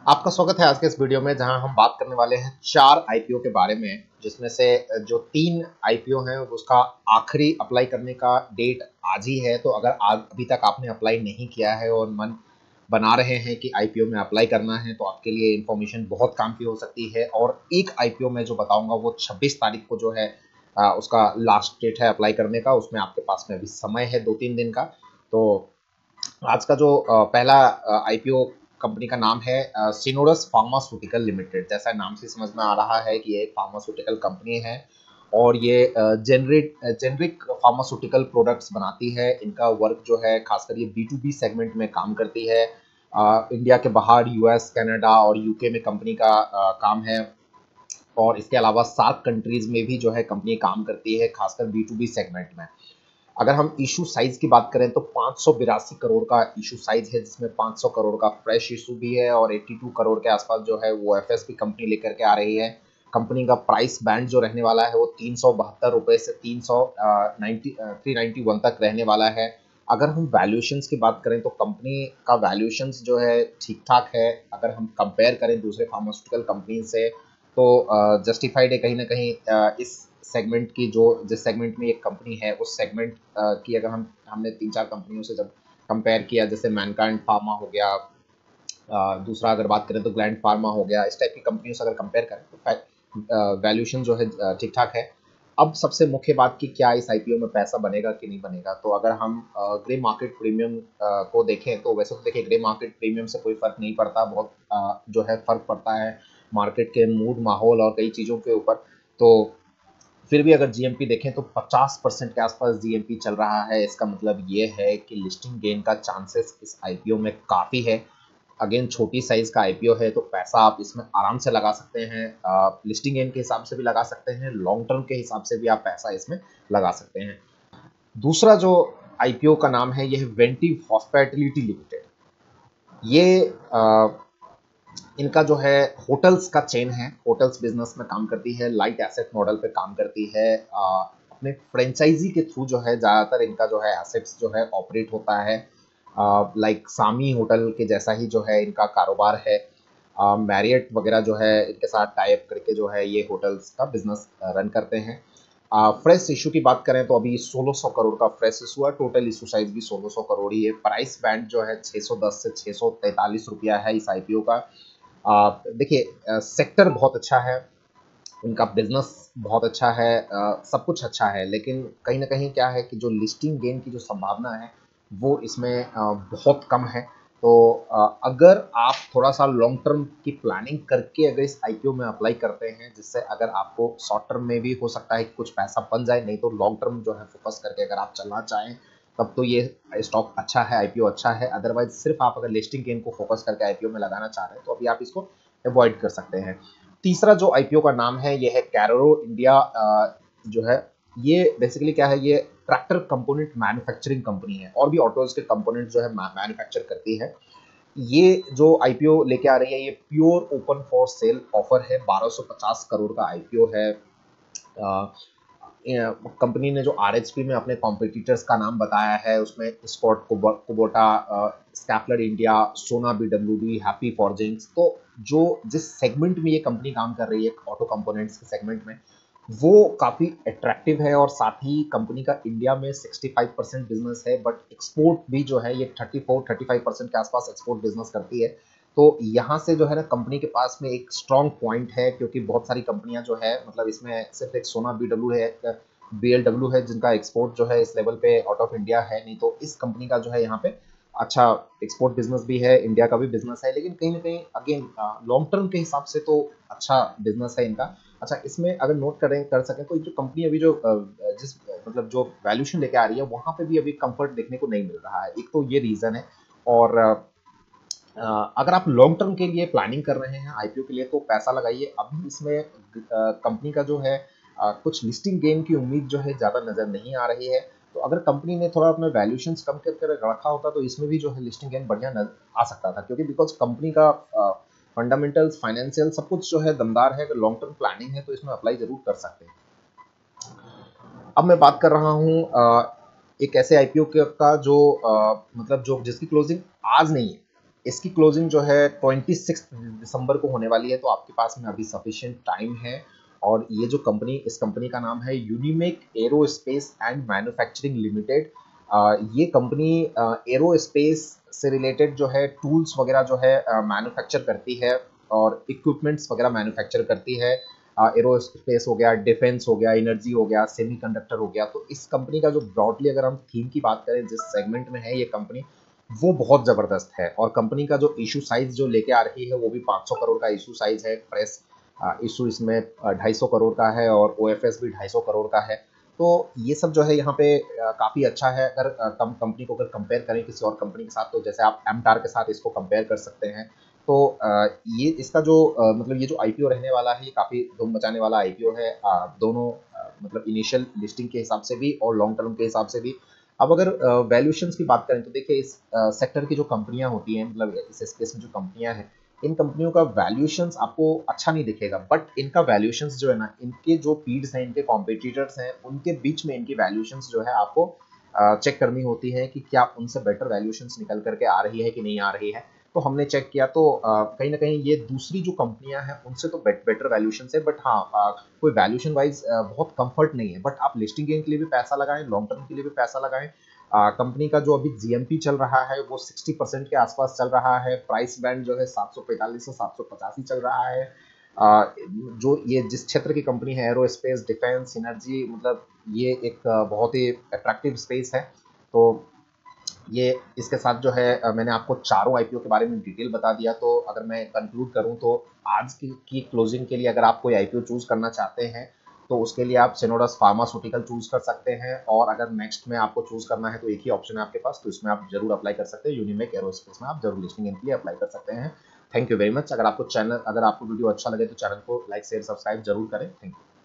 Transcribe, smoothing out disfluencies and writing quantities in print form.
आपका स्वागत है आज के इस वीडियो में जहां हम बात करने वाले हैं 4 आईपीओ के बारे में, जिसमें से जो 3 आईपीओ हैं उसका आखिरी अप्लाई करने का डेट आज ही है। तो अगर आज अभी तक आपने अप्लाई नहीं किया है और मन बना रहे हैं कि आईपीओ में अप्लाई करना है तो आपके लिए इन्फॉर्मेशन बहुत काम की हो सकती है। और एक आईपीओ में जो बताऊंगा वो 26 तारीख को जो है उसका लास्ट डेट है अप्लाई करने का। उसमें आपके पास में अभी समय है 2-3 दिन का। तो आज का जो पहला आईपीओ कंपनी का नाम है सिनोरस फार्मास्यूटिकल लिमिटेड। जैसा नाम से समझ में आ रहा है कि ये एक फार्मास्यूटिकल कंपनी है और ये जेनरिक फार्मास्यूटिकल प्रोडक्ट्स बनाती है। इनका वर्क जो है खासकर ये B2B सेगमेंट में काम करती है। इंडिया के बाहर यूएस, कनाडा और यूके में कंपनी का काम है और इसके अलावा 7 कंट्रीज में भी जो है कंपनी काम करती है, खासकर B2B सेगमेंट में। अगर हम इशू साइज की बात करें तो 582 करोड़ का इशू साइज है, जिसमें 500 करोड़ का फ्रेश इशू भी है और 82 करोड़ के आसपास जो है वो एफएसपी कंपनी लेकर के आ रही है। कंपनी का प्राइस बैंड जो रहने वाला है वो 372 रुपए से 391 तक रहने वाला है। अगर हम वैल्यूएशंस की बात करें तो कंपनी का वैल्यूएशंस जो है ठीक ठाक है। अगर हम कंपेयर करें दूसरे फार्मास्यूटिकल कंपनी से तो जस्टिफाइड है कहीं ना कहीं। इस सेगमेंट की जो जिस सेगमेंट में एक कंपनी है उस सेगमेंट की अगर हमने 3-4 कंपनियों से जब कंपेयर किया, जैसे मैनकाइंड फार्मा हो गया, दूसरा अगर बात करें तो ग्लैंड फार्मा हो गया, इस टाइप की कंपनियों से अगर कंपेयर करें तो वैल्यूएशन जो है ठीक ठाक है। अब सबसे मुख्य बात कि क्या इस आईपीओ में पैसा बनेगा कि नहीं बनेगा। तो अगर हम ग्रे मार्केट प्रीमियम को देखें तो वैसे तो देखिए ग्रे मार्केट प्रीमियम से कोई फर्क नहीं पड़ता, बहुत जो है फर्क पड़ता है मार्केट के मूड, माहौल और कई चीज़ों के ऊपर। तो फिर भी अगर जीएमपी देखें तो 50% के आसपास जीएमपी चल रहा है। इसका मतलब ये है कि लिस्टिंग गेन का चांसेस इस आईपीओ में काफ़ी है। अगेन छोटी साइज का आईपीओ है तो पैसा आप इसमें आराम से लगा सकते हैं। लिस्टिंग गेन के हिसाब से भी लगा सकते हैं, लॉन्ग टर्म के हिसाब से भी आप पैसा इसमें लगा सकते हैं। दूसरा जो आईपीओ का नाम है यह है वेंटिव हॉस्पिटैलिटी लिमिटेड। ये इनका जो है होटल्स का चेन है, होटल्स बिजनेस में काम करती है, लाइट एसेट मॉडल पे काम करती है। अपने फ्रेंचाइजी के थ्रू जो है ज़्यादातर इनका जो है एसेट्स जो है ऑपरेट होता है। लाइक सामी होटल के जैसा ही जो है इनका कारोबार है। मैरियट वगैरह जो है इनके साथ टाइप करके जो है ये होटल्स का बिजनेस रन करते हैं। फ्रेश इशू की बात करें तो अभी 1600 करोड़ का फ्रेश इशू है, टोटल इशू साइज भी 1600 करोड़ ही है। प्राइस बैंड जो है 610 से 643 रुपया है इस आईपीओ का। देखिए सेक्टर बहुत अच्छा है, उनका बिजनेस बहुत अच्छा है, सब कुछ अच्छा है, लेकिन कहीं ना कहीं क्या है कि जो लिस्टिंग गेन की जो संभावना है वो इसमें बहुत कम है। तो अगर आप थोड़ा सा लॉन्ग टर्म की प्लानिंग करके अगर इस आईपीओ में अप्लाई करते हैं, जिससे अगर आपको शॉर्ट टर्म में भी हो सकता है कि कुछ पैसा बन जाए, नहीं तो लॉन्ग टर्म जो है फोकस करके अगर आप चलना चाहें तब तो ये स्टॉक अच्छा है, आईपीओ अच्छा है। अदरवाइज सिर्फ आप अगर लिस्टिंग गेन को फोकस करके आईपीओ में लगाना चाह रहे हैं तो अभी आप इसको अवॉइड कर सकते हैं। तीसरा जो आईपीओ का नाम है ये है कैरो इंडिया। जो है ये बेसिकली क्या है, ये ट्रैक्टर कंपोनेंट मैन्युफैक्चरिंग कंपनी है और भी ऑटोज के कंपोनेंट जो है मैन्युफैक्चर करती है। ये जो आईपीओ लेके आ रही है ये pure open for sale offer है, 1250 करोड़ का आईपीओ है। कंपनी ने जो आरएचपी में अपने कॉम्पिटिटर्स का नाम बताया है उसमें स्कॉट कुबोटा, स्टैपलर इंडिया, सोना बीडब्ल्यूडी, हैप्पी फॉर्जिंग्स। तो जो जिस सेगमेंट में ये कंपनी काम कर रही है ऑटो कंपोनेंट्स के सेगमेंट में, वो काफ़ी अट्रैक्टिव है और साथ ही कंपनी का इंडिया में 65% बिजनेस है, बट एक्सपोर्ट भी जो है ये 34-35% के आसपास एक्सपोर्ट बिजनेस करती है। तो यहाँ से जो है ना कंपनी के पास में एक स्ट्रॉन्ग पॉइंट है, क्योंकि बहुत सारी कंपनियां जो है मतलब इसमें सिर्फ एक सोना बीडब्ल्यू है, एक बीएलडब्ल्यू है, जिनका एक्सपोर्ट जो है इस लेवल पे आउट ऑफ इंडिया है नहीं। तो इस कंपनी का जो है यहाँ पे अच्छा एक्सपोर्ट बिजनेस भी है, इंडिया का भी बिजनेस है, लेकिन कहीं ना कहीं अगेन लॉन्ग टर्म के हिसाब से तो अच्छा बिजनेस है इनका। अच्छा, इसमें अगर नोट करें कर सकें तो जो कंपनी अभी जो जिस मतलब जो वैल्यूशन लेके आ रही है वहां पे भी अभी कंफर्ट देखने को नहीं मिल रहा है। एक तो ये रीजन है। और अगर आप लॉन्ग टर्म के लिए प्लानिंग कर रहे हैं आईपीओ के लिए तो पैसा लगाइए। अभी इसमें कंपनी का जो है कुछ लिस्टिंग गेन की उम्मीद जो है ज़्यादा नज़र नहीं आ रही है। तो अगर कंपनी ने थोड़ा अपना वैल्यूशंस कम करके रखा होता तो इसमें भी जो है लिस्टिंग गेन बढ़िया आ सकता था, क्योंकि बिकॉज कंपनी का फंडामेंटल्स, फाइनेंशियल सब कुछ जो है दमदार है। अगर लॉन्ग टर्म प्लानिंग है तो इसमें अप्लाई जरूर कर सकते हैं। अब मैं बात कर रहा हूँ एक ऐसे आईपीओ का जो मतलब जो जिसकी क्लोजिंग आज नहीं है, इसकी क्लोजिंग जो है 26 दिसंबर को होने वाली है, तो आपके पास में अभी सफिशिएंट टाइम है। और ये जो कंपनी, इस कंपनी का नाम है Unimech aerospace and manufacturing limited. ये कंपनी एरोस्पेस से रिलेटेड जो है टूल्स वगैरह जो है मैन्युफैक्चर करती है और इक्विपमेंट्स वगैरह मैन्युफैक्चर करती है। एरोस्पेस हो गया, डिफेंस हो गया, एनर्जी हो गया, सेमीकंडक्टर हो गया। तो इस कंपनी का जो ब्रॉडली अगर हम थीम की बात करें, जिस सेगमेंट में है ये कंपनी, वो बहुत जबरदस्त है। और कंपनी का जो इशू साइज जो लेके आ रही है वो भी 500 करोड़ का इशू साइज है। प्रेस इशू इसमें 250 करोड़ का है और ओएफएस भी 250 करोड़ का है। तो ये सब जो है यहाँ पे काफ़ी अच्छा है। अगर कंपनी को अगर कंपेयर करें किसी और कंपनी के साथ, तो जैसे आप एमटार के साथ इसको कंपेयर कर सकते हैं। तो ये इसका जो मतलब ये जो आईपीओ रहने वाला है, ये काफ़ी धूम मचाने वाला आईपीओ है। दोनों मतलब इनिशियल लिस्टिंग के हिसाब से भी और लॉन्ग टर्म के हिसाब से भी। अब अगर वैल्यूएशंस की बात करें तो देखिए, इस सेक्टर की जो कंपनियां होती हैं, मतलब इस स्पेस में जो कंपनियां हैं, इन कंपनियों का वैल्यूएशंस आपको अच्छा नहीं दिखेगा, बट इनका वैल्यूएशंस जो है ना, इनके जो पीड्स हैं, इनके कॉम्पिटिटर्स हैं, उनके बीच में इनकी वैल्यूएशंस जो है आपको चेक करनी होती है कि क्या उनसे बेटर वैल्यूएशंस निकल करके आ रही है कि नहीं आ रही है। तो हमने चेक किया तो कहीं ना कहीं ये दूसरी जो कंपनियां हैं उनसे तो बेटर वैल्यूएशन है, बट हाँ कोई वैल्यूएशन वाइज बहुत कंफर्ट नहीं है। बट आप लिस्टिंग गेन के लिए भी पैसा लगाएं, लॉन्ग टर्म के लिए भी पैसा लगाएं। कंपनी का जो अभी जीएमपी चल रहा है वो 60% के आसपास चल रहा है। प्राइस बैंड जो है 745 से 785 चल रहा है। जो ये जिस क्षेत्र की कंपनी है, एरोस्पेस, डिफेंस, एनर्जी, मतलब ये एक बहुत ही अट्रैक्टिव स्पेस है। तो ये इसके साथ जो है मैंने आपको चारों आईपीओ के बारे में डिटेल बता दिया। तो अगर मैं कंक्लूड करूं तो आज की क्लोजिंग के लिए अगर आप कोई आईपीओ चूज करना चाहते हैं तो उसके लिए आप सिनोडस फार्मास्यूटिकल चूज कर सकते हैं। और अगर नेक्स्ट में आपको चूज करना है तो एक ही ऑप्शन है आपके पास, तो इसमें आप जरूर अप्लाई कर सकते हैं। यूनिमेक एरोस्पेस में आप जरूर लिस्टिंग के लिए अप्लाई कर सकते हैं। Thank you very much. अगर आपको वीडियो अच्छा लगे तो चैनल को लाइक शेयर सब्सक्राइब जरूर करें। Thank you.